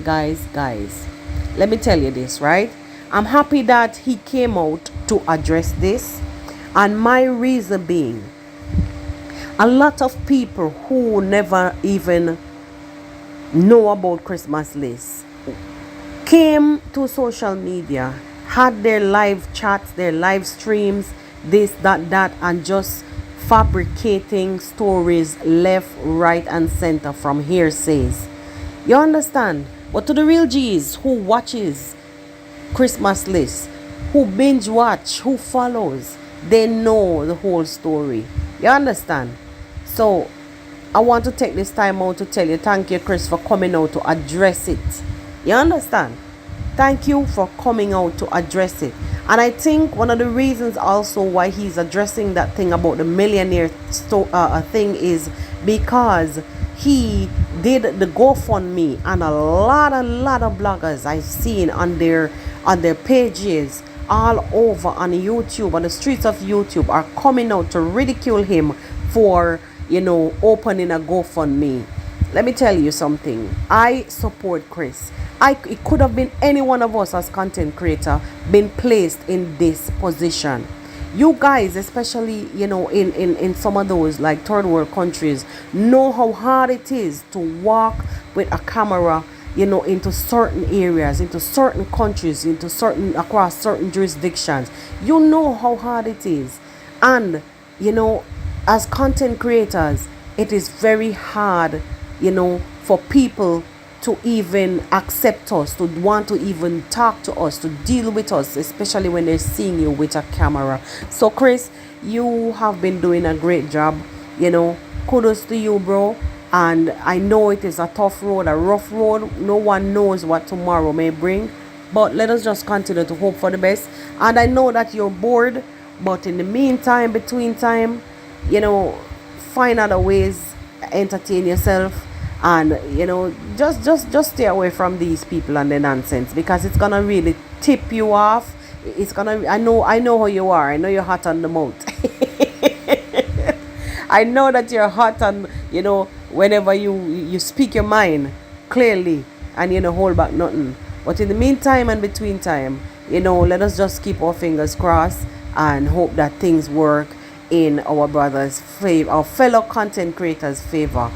Guys, let me tell you this, right? I'm happy that he came out to address this, and my reason being, a lot of people who never even know about Christmas lists came to social media, had their live chats, their live streams, this, that, and just fabricating stories left, right, and center from hearsays. You understand? But to the real G's who watches Christmas lists, who binge watch, who follows, they know the whole story. You understand? So I want to take this time out to tell you thank you, Chris, for coming out to address it. You understand? Thank you for coming out to address it. And I think one of the reasons also why he's addressing that thing about the millionaire thing is because he did the GoFundMe, and a lot of bloggers I've seen on their pages all over on YouTube, on the streets of YouTube, are coming out to ridicule him for, opening a GoFundMe. Let me tell you something. I support Chris. It could have been any one of us as content creator been placed in this position. You guys, especially, in some of those like third world countries, know how hard it is to walk with a camera, into certain areas, into certain countries, across certain jurisdictions. You know how hard it is. And, as content creators, it is very hard, for people to even accept us, to want to even talk to us, to deal with us, especially when they're seeing you with a camera. So Chris, you have been doing a great job. Kudos to you, bro. And I know it is a tough road, a rough road. No one knows what tomorrow may bring, but let us just continue to hope for the best. And I know that you're bored, but in the meantime, between time, find other ways, entertain yourself. And just stay away from these people and the nonsense, because it's gonna really tip you off. It's gonna, I know how you are. I know you're hot on the mouth. I know that you're hot on, whenever you speak your mind clearly and hold back nothing. But in the meantime and between time, let us just keep our fingers crossed and hope that things work in our brothers' favor, our fellow content creators' favor.